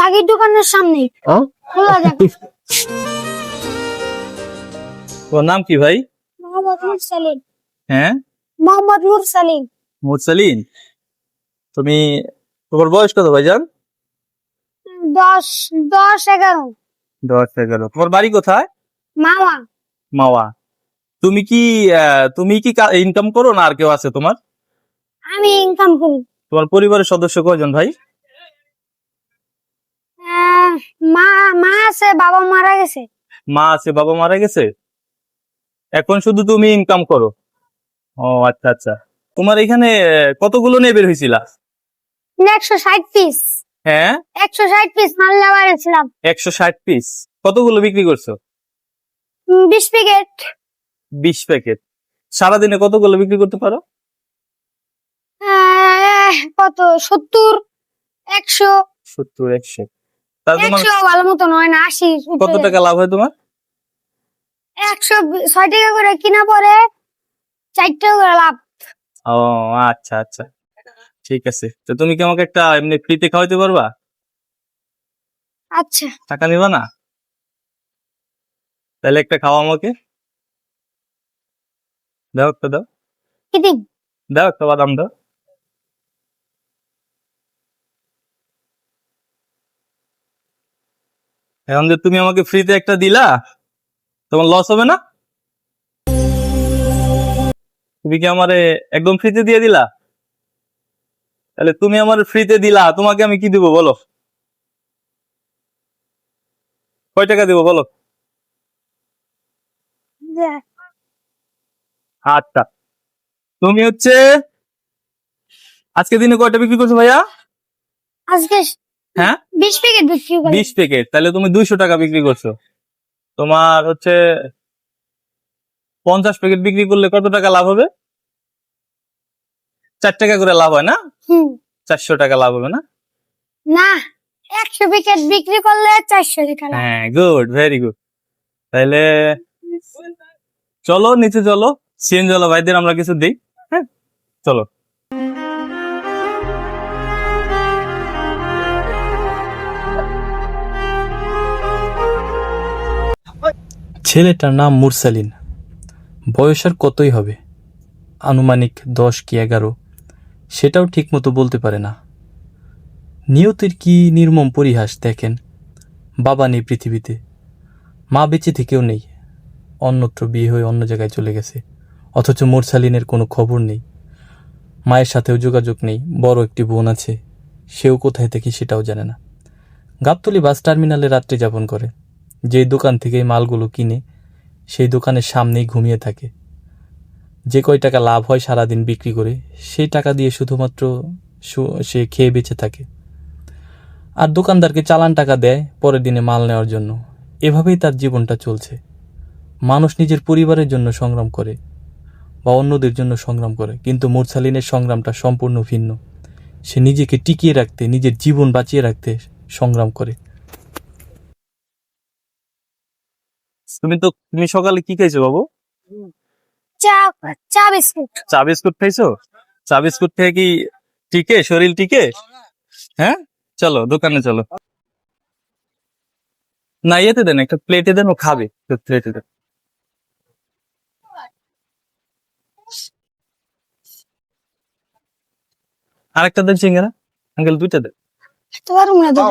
থাকি দোকানের সামনে খোলা যাক। তোমার নাম কি ভাই? মোহাম্মদ মুরসালিন। হ্যাঁ, মোহাম্মদ মুরসালিন। মুরসালিন। তুমি, তোমার বয়স কত ভাইজান? 10-11। 10-11। তোমার বাড়ি কোথায়? মামা। মাওয়া। তুমি কি ইনকাম করো না আর কেউ আছে তোমার? আমি ইনকাম করি। তোমার পরিবারের সদস্য কয়জন ভাই? মা মা আছে, বাবা মারা গেছে। মা আছে, বাবা মারা গেছে। এখন শুধু তুমি ইনকাম করো। ও আচ্ছা আচ্ছা। তোমার এখানে কতগুলো নিয়ে বের হয়েছিলা? 160 পিস। হ্যাঁ, 160 পিস মাল নেওয়ার ছিলাম। 160 পিস। কতগুলো বিক্রি করছো? 20 প্যাকেট। 20 প্যাকেট। সারাদিনে কতগুলো বিক্রি করতে পারো? কত 70 100। 70-100। তার তোমার 100 ভালো মতো নয় না, 80। কত টাকা লাভ হয় তোমার? 106 টাকা করে কিনা পরে 4 টাকা করে লাভ। ও আচ্ছা আচ্ছা, ঠিক আছে। তো তুমি কি আমাকে একটা এমনি ফ্রিতে খাওয়াইতে পারবা? আচ্ছা, টাকা নিবা না? তাহলে একটা খাওয়া আমাকে। দাও একটা, দাও কি দিন? দাও একটা বাদাম দাও। এখন যে তুমি আমাকে ফ্রিতে একটা দিলা, তোমার লস হবে না? তুমি কি আমারে একদম ফ্রিতে দিয়ে দিলা? তাহলে তুমি আমার ফ্রিতে দিলা, তোমাকে আমি কি দিব বলো? কয় টাকা দিব বলো? আচ্ছা, তুমি হচ্ছে আজকে দিনে কয়টা বিক্রি করছো ভাইয়া? আজকে হ্যাঁ, 20 প্যাকেট বিক্রি করি। 20 প্যাকেট। তাহলে তুমি 200 টাকা বিক্রি করছো। তোমার হচ্ছে 50 প্যাকেট বিক্রি করলে কত টাকা লাভ হবে? 4 টাকা করে লাভ হয় না? 400 টাকা লাভ হবে না? না, 100 প্যাকেট বিক্রি করলে 400 টাকা লাভ। হ্যাঁ, গুড, ভেরি গুড। তাহলে চলো নিচে চলো, সিএনজি ওয়ালা ভাইদের আমরা কিছু দিই। হ্যাঁ, চলো। ছেলেটার নাম মুরসালিন। বয়স আর কতই হবে, আনুমানিক 10 কি 11, সেটাও ঠিকমতো বলতে পারে না। নিয়তির কি নির্মম পরিহাস দেখেন। বাবা নেই পৃথিবীতে, মা বেঁচে থেকেও নেই, অন্যত্র বিয়ে হয়ে অন্য জায়গায় চলে গেছে। অথচ মুরসালিনের কোনো খবর নেই, মায়ের সাথেও যোগাযোগ নেই। বড় একটি বোন আছে, সেও কোথায় থেকে সেটাও জানে না। গাবতলী বাস টার্মিনালে রাত্রি যাপন করে। যেই দোকান থেকে এই মালগুলো কিনে সেই দোকানের সামনেই ঘুমিয়ে থাকে। যে কয় টাকা লাভ হয় সারাদিন বিক্রি করে, সেই টাকা দিয়ে শুধুমাত্র সে খেয়ে বেঁচে থাকে। আর দোকানদারকে চালান টাকা দেয় পরের দিনে মাল নেওয়ার জন্য। এভাবেই তার জীবনটা চলছে। মানুষ নিজের পরিবারের জন্য সংগ্রাম করে বা অন্যদের জন্য সংগ্রাম করে, কিন্তু মুরসালিনের সংগ্রামটা সম্পূর্ণ ভিন্ন। সে নিজেকে টিকিয়ে রাখতে, নিজের জীবন বাঁচিয়ে রাখতে সংগ্রাম করে। তুমি সকালে কি খাইছো বাবু? চা চা বিস্কুট। চা বিস্কুট খাইছো? চা বিস্কুট খেয়ে কি শরীর টিকে? হ্যাঁ, চলো দোকানে চলো। না, ইয়েতে দেন, একটা প্লেটে দেন, ও খাবে। প্লেটে দেন। আরেকটা দেন সিঙ্গারা। আঙ্কেল, 2টা দেন। খেতে পারবো না তো।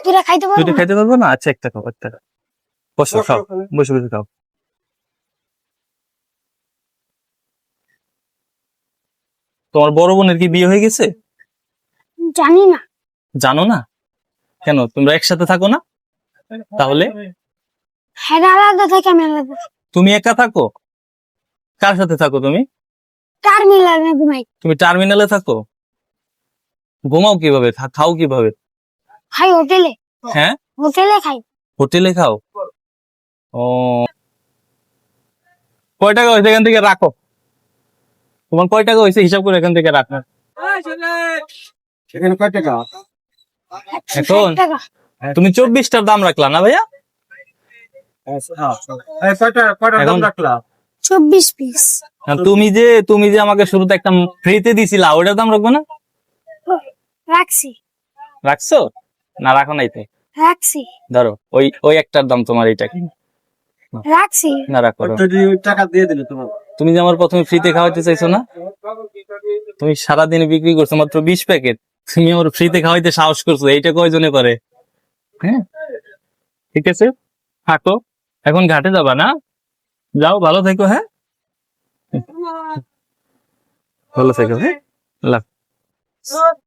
তুই খাইতে পারবো 2টা না। খাইতে পারবো না? আচ্ছা, একটা খাও, একটা খাও। বসো, খাও, বসে বসে খাও। তোমার বড় বোনের কি বিয়ে হয়ে গেছে? জানি না। জানো না? কেন, তোমরা একসাথে থাকো না? তাহলে হ্যাঁ, আলাদা থেকে আমি আলাদা। তুমি একা থাকো? কার সাথে থাকো তুমি? টার্মিনালে ঘুমাই। তুমি টার্মিনালে থাকো? ঘুমাও কিভাবে, খাও কিভাবে? খাই হোটেলে। হ্যাঁ, হোটেলে খাই। হোটেলে খাও? ও, কয় টাকা হয়েছে এখান থেকে রাখো। তোমার কয় টাকা হয়েছে হিসাব করে এখান থেকে রাখো। সেখানে কয় টাকা? এখন 160 টাকা। তুমি 24টার দাম রাখলা না ভাইয়া? কয়টা এখন দাম রাখলা? 24 পিস। তুমি যে আমাকে শুরুতে একটা ফ্রিতে দিছিলা, ওটার দাম রাখবে না? রাখছি। রাখছো? না রাখো নাই তো? রাখছি ধরো ওই ওই একটার দাম তোমার এইটা কি? রাখছি না রাখো। টাকা দিয়ে দিলে তোমার। তুমি যে আমার প্রথমে ফ্রিতে খাওয়াইতে চাইছো না, তুমি সারাদিনে বিক্রি করছো মাত্র 20 প্যাকেট, তুমি আমার ফ্রিতে খাওয়াইতে সাহস করছো, এইটা কয়জনে করে? হ্যাঁ ঠিক আছে, থাকো, এখন ঘাটে যাবা না? যাও, ভালো থেকো। হ্যাঁ ভালো থেকো। হ্যাঁ, আল্লাহ হাফেজ।